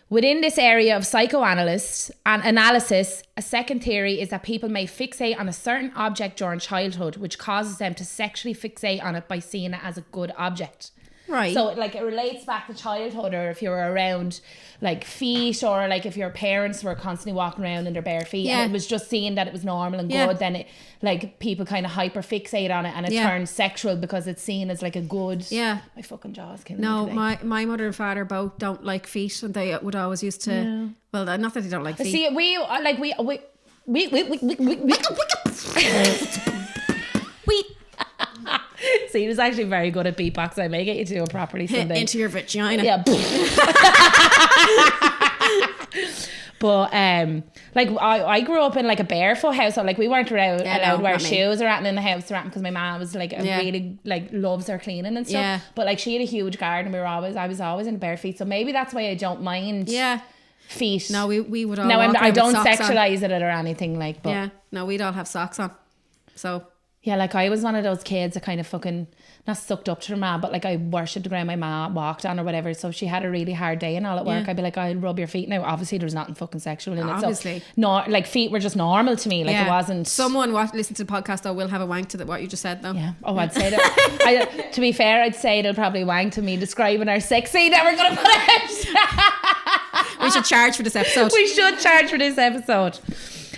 Within this area of psychoanalysis and analysis, a second theory is that people may fixate on a certain object during childhood, which causes them to sexually fixate on it by seeing it as a good object. Right. So like it relates back to childhood, or if you're around like feet, or like if your parents were constantly walking around in their bare feet and it was just seeing that it was normal and good, then it like people kind of hyper fixate on it and it turns sexual because it's seen as like a good. Yeah. My fucking jaw's killing me today. my mother and father both don't like feet, and they would always used to. Well, not that they don't like feet. See, we See, he was actually very good at beatbox. I may get you to do it properly someday. Into your vagina. Yeah. But like I grew up in like a barefoot house, so like we weren't allowed to wear shoes or anything in the house or anything, because my mom was like really like loves her cleaning and stuff. Yeah. But like she had a huge garden. I was always in bare feet, so maybe that's why I don't mind. Yeah. Feet. No, we would all. No, walk I don't with socks sexualize it or anything like. But yeah. No, we'd all have socks on. So. Yeah, like I was one of those kids that kind of fucking not sucked up to her mom, but like I worshipped the ground my mom walked on or whatever. So if she had a really hard day and all at work, I'd be like, I'll rub your feet. Now, obviously, there was nothing fucking sexual in it. Obviously. So, no, like feet were just normal to me. Like it wasn't. Someone listen to the podcast though will have a wank to what you just said though. Yeah. Oh, I'd say that. To be fair, I'd say they'll probably wank to me describing our sex scene that we're going to put out. We should charge for this episode. We should charge for this episode.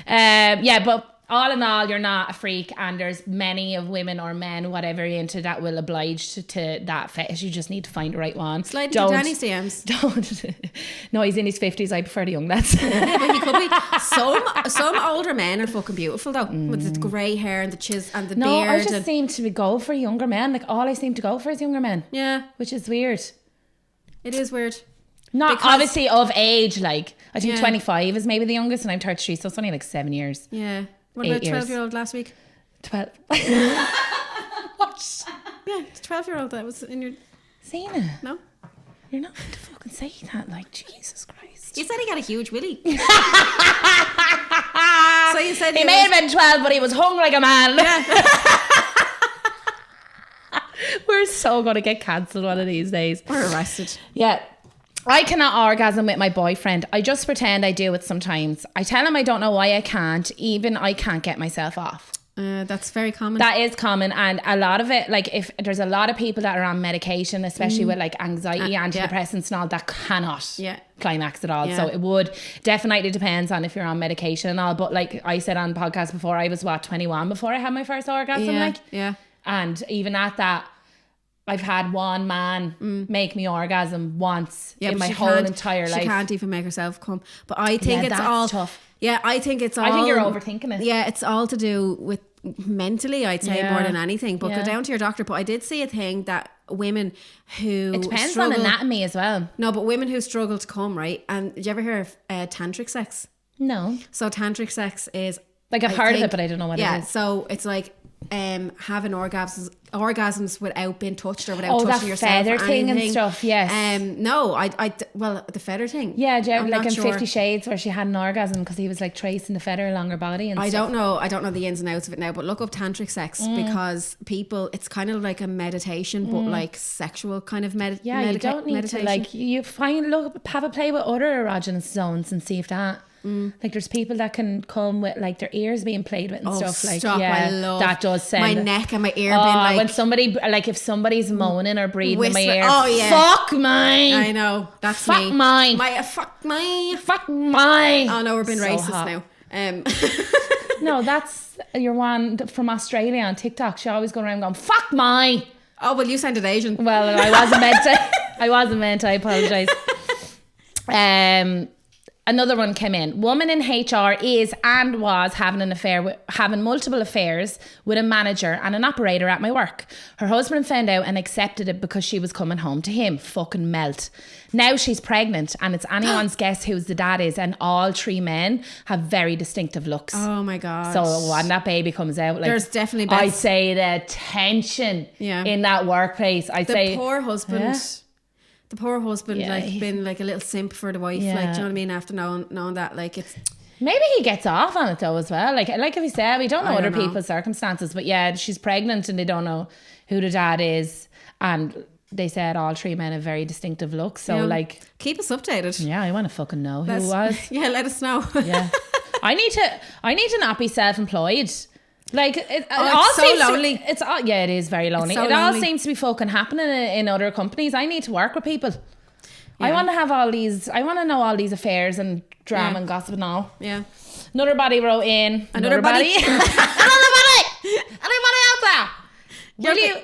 Yeah, but all in all, you're not a freak, and there's many of women or men, whatever you're into, that will oblige to that fetish. You just need to find the right one. Slide into Danny's DMs. Don't. No, he's in his 50s. I prefer the young lads. Yeah, but he could be. Some older men are fucking beautiful though, with the grey hair and the and the beard. No, I just seem to go for younger men. Like all I seem to go for is younger men. Yeah, which is weird. It is weird. Not obviously of age. Like I think 25 is maybe the youngest, and I'm 33, so it's only like 7 years. Yeah. What about 12-year-old last week? 12. What? Yeah, the 12-year-old that was in your... Zena, No? you're not meant to fucking say that. Like, Jesus Christ. You said he got a huge willy. So you said He may have been 12, but he was hung like a man. We're so going to get cancelled one of these days. Or arrested. Yeah. I cannot orgasm with my boyfriend. I just pretend I do it sometimes. I tell him I don't know why I can't. Even I can't get myself off. That's very common. That is common, and a lot of it, like if there's a lot of people that are on medication, especially with like anxiety, antidepressants and all, that cannot climax at all. So it would definitely depends on if you're on medication and all. But like I said on the podcast before, I was 21 before I had my first orgasm. And even at that, I've had one man make me orgasm once in my whole entire life. She can't even make herself come. But I think it's all tough. Yeah, I think it's all... I think you're overthinking it. Yeah, it's all to do with mentally, I'd say, more than anything. But go down to your doctor. But I did see a thing that women who... It depends on anatomy as well. No, but women who struggle to come, right? And did you ever hear of tantric sex? No. So tantric sex is... Like I've heard of it, but I don't know what it is. Yeah, so it's like having orgasms without being touched or without touching yourself. Oh, that feather or thing anything. And stuff, yes. No, well, the feather thing. Yeah, I'm like not in sure. 50 Shades where she had an orgasm because he was like tracing the feather along her body and I stuff. don't know the ins and outs of it now, but look up tantric sex because people, it's kind of like a meditation, but like sexual kind of Yeah, you don't need meditation. to like, you have a play with other erogenous zones and see if that... Like there's people that can come with like their ears being played with and stuff. Like I love that does send my neck and my ear being like when somebody like if somebody's moaning or breathing in my ear. Oh yeah, fuck mine. I know that's fuck me. Mine. Fuck mine. Fuck mine. Oh no, we're being So racist hot. now. No, that's your one from Australia on TikTok. She always go around going fuck mine. Oh well, you sounded Asian. Well, I wasn't meant to. I wasn't meant to. I apologise. Another one came in. Woman in HR is and was having multiple affairs with a manager and an operator at my work. Her husband found out and accepted it because she was coming home to him. Fucking melt. Now she's pregnant and it's anyone's guess whose the dad is, and all three men have very distinctive looks. Oh my god. So when that baby comes out, like there's definitely I'd say the tension in that workplace. The poor husband. Yeah. The poor husband, like, been like a little simp for the wife, like, do you know what I mean? After knowing that, like, it's... Maybe he gets off on it though as well. Like if we said, we don't know other people's circumstances, but yeah, she's pregnant and they don't know who the dad is, and they said all three men have very distinctive looks. So like, keep us updated. Yeah, I want to fucking know who it was. Yeah, let us know. Yeah, I need to not be self-employed. Like it all it's so lonely. It is very lonely. It all seems to be fucking happening in other companies. I need to work with people. Yeah. I want to have all these. I want to know all these affairs and drama and gossip and all. Yeah. Another body wrote in. Another body. Another body. Anybody out there? Will you?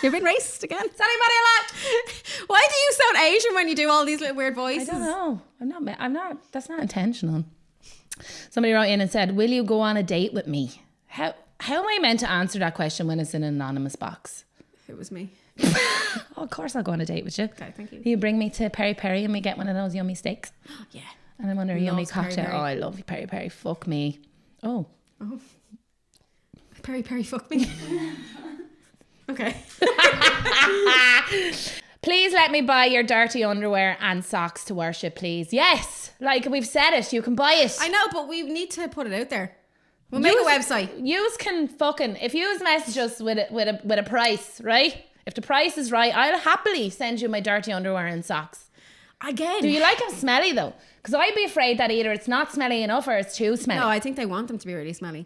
You've been racist again. Is anybody alive? Why do you sound Asian when you do all these little weird voices? I don't know. I'm not. That's not intentional. Somebody wrote in and said, will you go on a date with me? How am I meant to answer that question when it's in an anonymous box? It was me. Oh, of course I'll go on a date with you. Okay, thank you. You bring me to Peri Peri and we get one of those yummy steaks. Yeah. And I'm under a yummy cocktail. Peri-peri. Oh, I love Peri Peri. Fuck me. Oh. Peri Peri, fuck me. Okay. Please let me buy your dirty underwear and socks to worship, please. Yes. Like we've said it. You can buy it. I know, but we need to put it out there. We'll make a website. Yous can fucking, if yous message us with a price, right? If the price is right, I'll happily send you my dirty underwear and socks. Again. Do you like them smelly though? Because I'd be afraid that either it's not smelly enough or it's too smelly. No, I think they want them to be really smelly.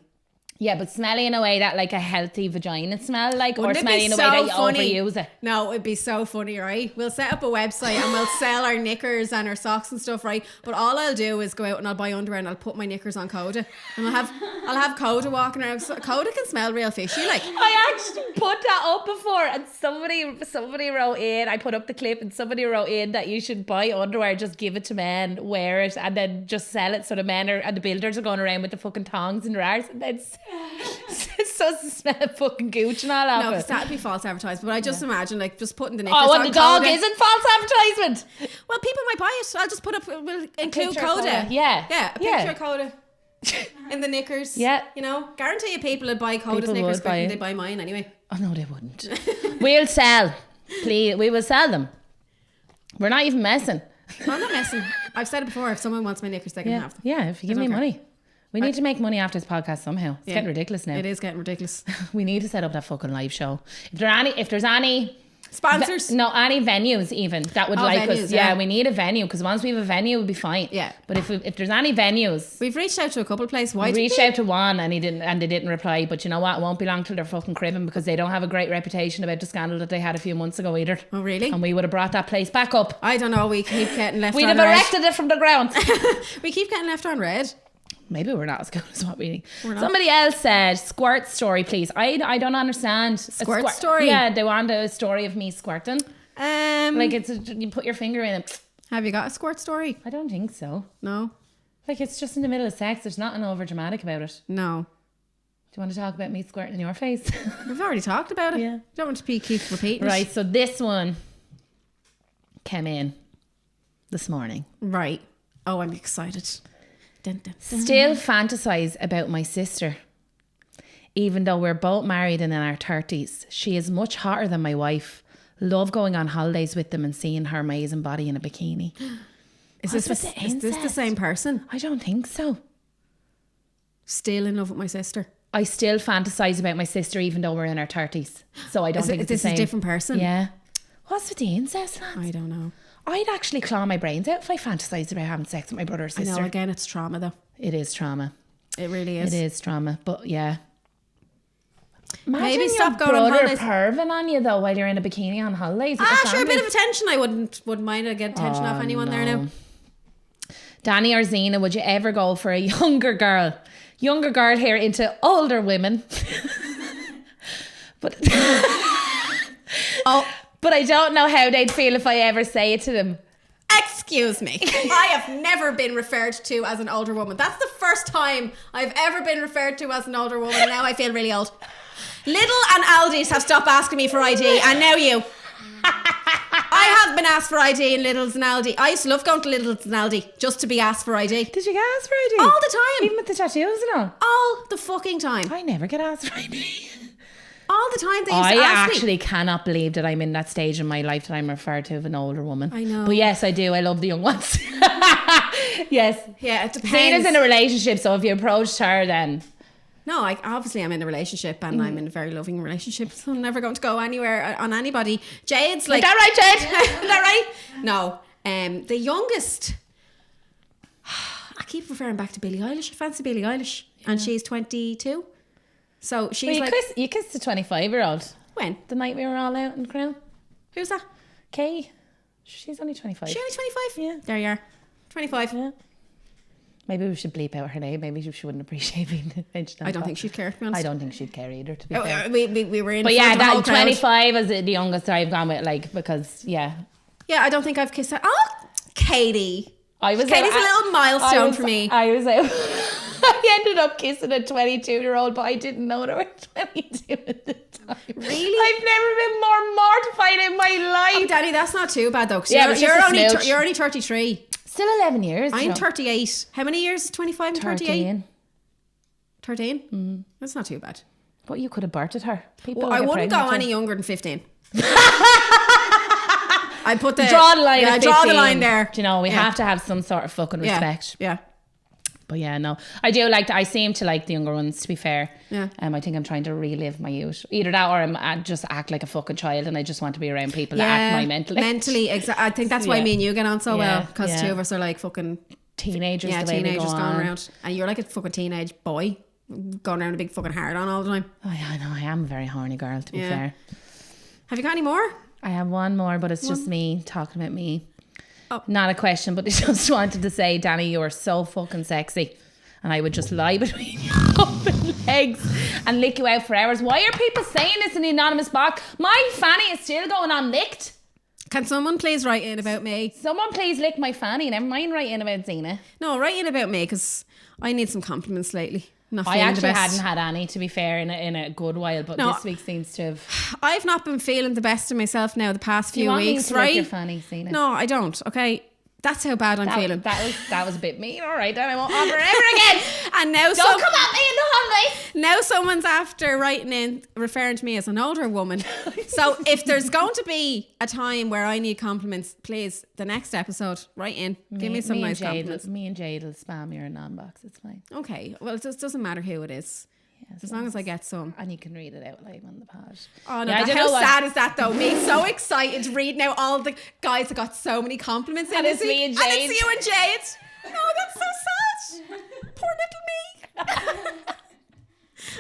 Yeah, but smelly in a way that like a healthy vagina smell like, Wouldn't or smelly in a way that you overuse it. No, it'd be so funny, right? We'll set up a website and we'll sell our knickers and our socks and stuff, right? But all I'll do is go out and I'll buy underwear and I'll put my knickers on Coda, and I'll have Coda walking around. So Coda can smell real fishy, like. I actually put that up before, and somebody wrote in. I put up the clip, and somebody wrote in that you should buy underwear, just give it to men, wear it, and then just sell it. So the men and the builders are going around with the fucking tongs in their arse, and then it's supposed to smell of fucking gooch and all No, of because it. that'd be false advertisement. But I just imagine like just putting the knickers Oh, on and the dog Coda. isn't false advertisement. Well, people might buy it. I'll just put up. We'll include picture of Coda. Coda, yeah. Yeah, a picture of Coda. in the knickers. Yeah. You know, guarantee you people would buy Coda's People knickers would quicker buy than it. they buy mine anyway. Oh no, they wouldn't. We'll sell. Please, we will sell them. We're not even messing. I'm not messing. I've said it before. If someone wants my knickers, they can have them. Yeah, if you give me don't care. money. We need to make money after this podcast somehow. It's Yeah. getting ridiculous now. It is getting ridiculous. We need to set up that fucking live show. If there's any Sponsors. any venues even that would like venues, us. yeah. Yeah, we need a venue because once we have a venue, we'll be fine. Yeah. But if there's any venues, We've reached out to a couple of places. Why we did reached out to one and they didn't reply. But you know what? It won't be long till they're fucking cribbing because they don't have a great reputation about the scandal that they had a few months ago either. Oh, really? And we would have brought that place back up. I don't know. We keep getting left We'd on have red. erected it from the ground. We keep getting left on red. Maybe we're not as good as what we need. not. Somebody else said, squirt story, please. I don't understand. Squirt story? Yeah, they want a story of me squirting. Like Like, you put your finger in it. have you got a squirt story? I don't think so. No. Like it's just in the middle of sex. There's nothing over dramatic about it. No. Do you want to talk about me squirting in your face? We've already talked about it. Yeah. Don't want to keep repeating it. Right, so this one came in this morning. Right. Oh, I'm excited. Dun, dun, dun. Still fantasize about my sister. Even though we're both married and in our 30s, she is much hotter than my wife. Love going on holidays with them and seeing her amazing body in a bikini. Is What's this with the is this the incest? same person? I don't think so. Still in love with my sister? I still fantasize about my sister even though we're in our 30s. So I don't think it's this the same. is a different person? Yeah. What's with the incest, lads? I don't know. I'd actually claw my brains out if I fantasized about having sex with my brother or I sister. know, again, it's trauma though. It is trauma. It really is. It is trauma. But yeah. Imagine Maybe your stop going on brother holidays. perving on you though while you're in a bikini on holidays. with Ah, your sure, a bit family. of attention. I wouldn't mind. I'd get attention off anyone there now. Danny or Zena, would you ever go for a younger girl? Younger girl here into older women. But Oh, but I don't know how they'd feel if I ever say it to them. excuse me. I have never been referred to as an older woman. That's the first time I've ever been referred to as an older woman. And now I feel really old. Lidl and Aldi's have stopped asking me for ID, and now you. I have been asked for ID in Lidl's and Aldi. I used to love going to Lidl's and Aldi just to be asked for ID. Did you get asked for ID? All the time. Even with the tattoos and all? All the fucking time. I never get asked for ID. All the time they used I to ask me. actually cannot believe that I'm in that stage in my life that I'm referred to as an older woman. I know. But yes, I do. I love the young ones. Yes. Yeah, it depends. Zena's in a relationship, so if you approached her, then No, obviously I'm in a relationship and I'm in a very loving relationship, so I'm never going to go anywhere on anybody. Jade's like... is that right, Jade? Is that right? No. The youngest... I keep referring back to Billie Eilish. I fancy Billie Eilish. And she's 22. So she's Well, like... you kissed a 25-year-old When? the night we were all out in Crown. Who's that? Kay, she's only 25. She only 25? Yeah. There you are. 25. Yeah. Maybe we should bleep out her name. Maybe she wouldn't appreciate being mentioned. I don't think she'd care, to be honest. I don't think she'd care either, to be Oh, fair. we were in But front yeah, of the whole that crowd. 25 is the youngest I've gone with, like, because, yeah. Yeah, I don't think I've kissed her. Oh, Katie. Katie's Katie's a little milestone for me. I was out. I ended up kissing a 22-year-old, but I didn't know they were 22 at the time. Really? I've never been more mortified in my life. Oh, Danny, that's not too bad though. 'Cause Yeah, but you're, just a only smooch. you're only 33. Still 11 years. I'm you know. 38. How many years is 25 and 38? 13. 13? Mm. That's not too bad. But you could have birthed her. People Well, would I get wouldn't go pregnant any too. younger than 15. I put the Draw the line. Yeah, at I draw the 15. line there. Do you know, we Yeah. have to have some sort of fucking Yeah. respect. Yeah. But yeah, no, I do like. I seem to like the younger ones. To be fair, Yeah. I think I'm trying to relive my youth. Either that, or I just act like a fucking child, and I just want to be around people that act my mental age. Mentally, I think that's why Yeah. me and you get on so well, Yeah, because yeah. two of us are like fucking Teenagers, yeah, the way we teenagers go going on. around, and you're like a fucking teenage boy going around a big fucking hard on all the time. Oh, yeah, I know. I am a very horny girl. To be Yeah. fair, Have you got any more? I have one more, but it's just me talking about me. Oh. Not a question, but I just wanted to say, Danny, you are so fucking sexy. And I would just lie between your open legs and lick you out for hours. Why are people saying this in the anonymous box? My fanny is still going on licked. Can someone please write in about me? Someone please lick my fanny. Never mind write in about Zena. No, write in about me, because I need some compliments lately. Not I feeling the actually best. hadn't had any, to be fair, in a good while. But No. this week seems to have... I've not been feeling the best of myself now the past Do you few want me weeks, to right? lick your fanny, Zena? No, I don't. Okay, That's how bad I'm feeling. That was a bit mean. All right, then I won't offer ever again. And now Don't come at me in the holidays. Now someone's after writing in, referring to me as an older woman. So if there's going to be a time where I need compliments, please, the next episode, write in. Give me some nice compliments. Me and Jade will spam your non-box. It's fine. Okay. Well, it just doesn't matter who it is. As long as I get some. And you can read it out live on the pod. Oh no, how sad is that though? Me so excited reading out all the guys that got so many compliments in this me and Jade. And it's you and Jade. Oh, that's so sad. Poor little me.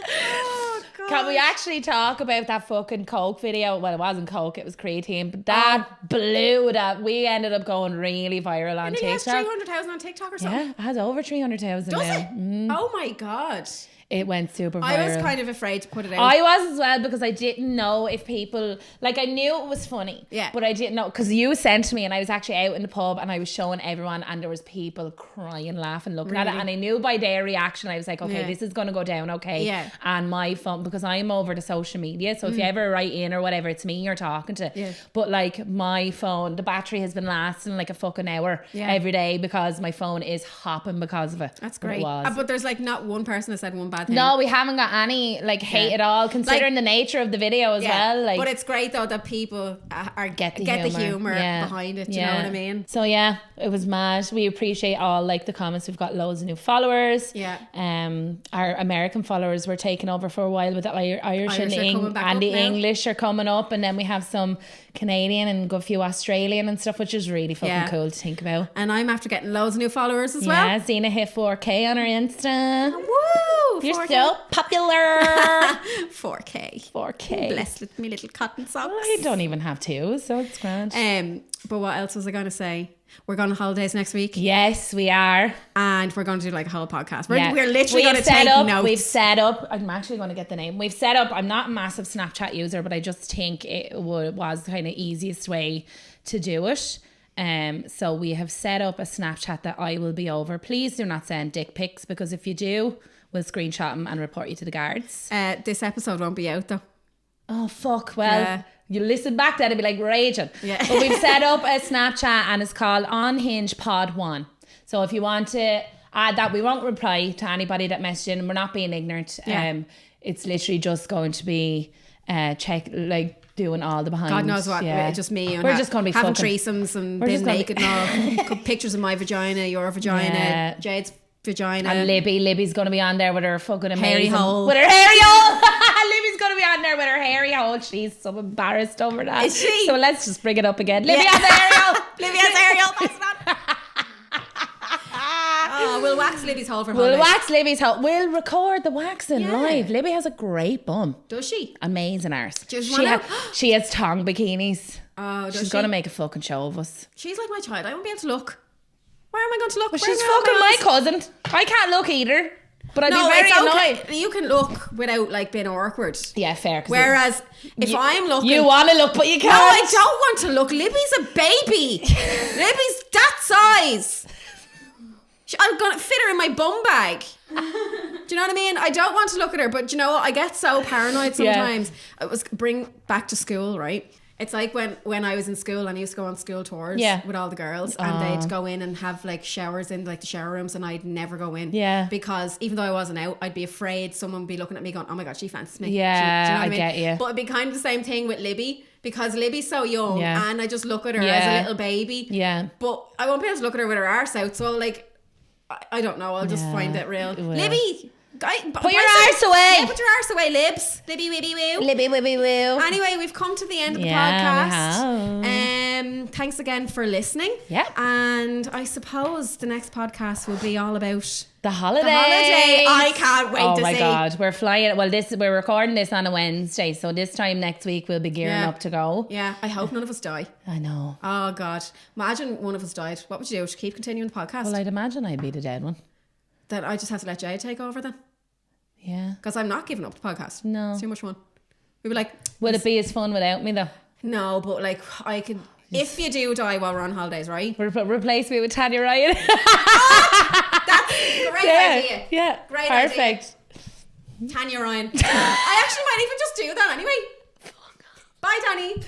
Oh, God. Can we actually talk about that fucking Coke video? Well, it wasn't Coke, it was creatine, but that blew that. We ended up going really viral on TikTok. It has TikTok. 300,000 on TikTok or something. Yeah, it has over 300,000 now. Does it? Oh my God. It went super viral. I was kind of afraid to put it out. I was as well because I didn't know if people, like I knew it was funny, yeah, but I didn't know because you sent me and I was actually out in the pub and I was showing everyone and there was people crying, laughing, looking at it, and I knew by their reaction I was like, okay, this is going to go down, okay. Yeah. And my phone, because I'm over to social media, so if you ever write in or whatever, it's me you're talking to. Yeah. But like my phone, the battery has been lasting like a fucking hour every day because my phone is hopping because of it. That's great. But there's like not one person that said one bad thing. No, we haven't got any like hate at all, considering the nature of the video as well. Like, but it's great though that people get the humor behind it. Do you know what I mean? So yeah, it was mad. We appreciate all like the comments. We've got loads of new followers. Yeah. Our American followers were taking over for a while, but the Irish and the English are coming up, and then we have some Canadian and a few Australian and stuff, which is really fucking cool to think about. And I'm after getting loads of new followers as well. Yeah, Zena hit 4K on her Insta. Woo! You're so popular. 4K. Bless me little cotton socks. Well, I don't even have two, so it's grand. But what else was I going to say? We're going on holidays next week. Yes, we are. And we're going to do like a whole podcast. We're literally going to take notes. We've set up, I'm actually going to get the name. We've set up, I'm not a massive Snapchat user, but I just think it was the kind of easiest way to do it. So we have set up a Snapchat that I will be over. Please do not send dick pics, because if you do, we'll screenshot them and report you to the guards. This episode won't be out though. Oh fuck, well you listen back then and be like raging. Yeah. But we've set up a Snapchat and it's called On Hinge Pod 1. So if you want to add that, we won't reply to anybody that messaged in. We're not being ignorant. It's literally just going to be doing all the behind. God knows what. Just me. And we're just going to be having threesomes and being naked and all. Pictures of my vagina, your vagina, Jade's vagina. And Libby's going to be on there with her fucking amazing hairy hole. With her hairy hole. Libby's going to be on there with her hairy hole. She's so embarrassed over that. Is she? So let's just bring it up again. Libby has a hairy hole. Libby has a hairy hole. That's not. Oh, we'll wax Libby's hole for holidays. We'll wax Libby's hole. We'll record the waxing live. Libby has a great bum. Does she? Amazing arse. She has tongue bikinis. Oh, does She's going to make a fucking show of us. She's like my child. I won't be able to look. Where am I going to look? Well, she's fucking my cousin. I can't look either. But I'd be very annoyed. Okay. You can look without like being awkward. Yeah, fair. Whereas if I'm looking, you want to look, but you can't. No, I don't want to look. Libby's a baby. Libby's that size. I'm gonna fit her in my bum bag. Do you know what I mean? I don't want to look at her, but you know what? I get so paranoid sometimes. It was bring back to school, right? It's like when I was in school and I used to go on school tours with all the girls and they'd go in and have like showers in like the shower rooms and I'd never go in. Yeah. Because even though I wasn't out, I'd be afraid someone would be looking at me going, oh my God, she fancies me. Yeah, do you know what I mean? Get you. But it'd be kind of the same thing with Libby because Libby's so young and I just look at her as a little baby. Yeah. But I won't be able to look at her with her arse out. So like, I don't know. I'll just find it real. Libby! Put your arse away. Yeah, put your arse away, Libs. Libby wibby woo. Libby wibby woo. Anyway, we've come to the end of the podcast. Thanks again for listening. Yeah. And I suppose the next podcast will be all about the holiday. I can't wait to see. Oh my God. We're flying. Well, we're recording this on a Wednesday. So this time next week we'll be gearing up to go. Yeah. I hope none of us die. I know. Oh God. Imagine one of us died. What would you do to keep continuing the podcast? Well, I'd imagine I'd be the dead one. Then I just have to let Jade take over then. Yeah. Because I'm not giving up the podcast. No. It's too much fun. We'd be like... Would it be as fun without me though? No, but like I could... If you do die while we're on holidays, right? Replace me with Tanya Ryan. That's a great idea. Yeah. Great Perfect. idea. Tanya Ryan. I actually might even just do that anyway. Bye. Bye, Danny.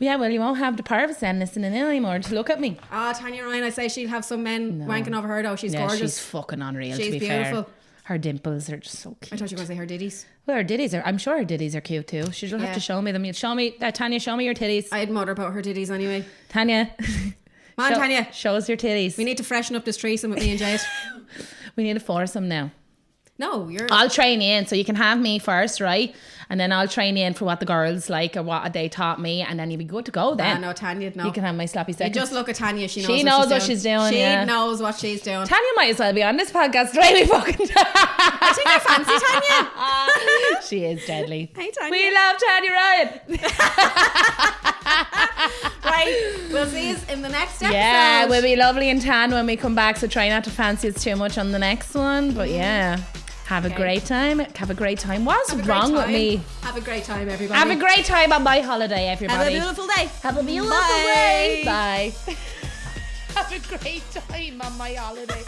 Yeah, well, you won't have the Parvis then listening in anymore to look at me. Tanya Ryan, I say she'll have some men wanking over her though. She's gorgeous. She's fucking unreal, She's to be beautiful. fair. Her dimples are just so cute. I thought you were going to say her ditties. Well, her ditties are, I'm sure her ditties are cute too. She'll have to show me them. You'll show me, Tanya, show me your titties. I'd mutter about her ditties anyway. Tanya. Tanya. Show us your titties. We need to freshen up this threesome with me and Jade. We need a foursome now. No, I'll train you in, so you can have me first, right? And then I'll train you in for what the girls like or what they taught me, and then you'll be good to go then. No, Tanya, no. You can have my sloppy seconds. You just look at Tanya, she She knows what she's doing. She knows what she's doing. Tanya might as well be on this podcast right we fucking I think I fancy Tanya. She is deadly. Hey, Tanya. We love Tanya Ryan. Right, we'll see you in the next episode. Yeah, we'll be lovely and tan when we come back, so try not to fancy us too much on the next one. But yeah, have a great time. Have a great time. What's wrong with me? Have a great time, everybody. Have a great time on my holiday, everybody. Have a beautiful day. Have a beautiful day. Bye. Have a great time on my holiday.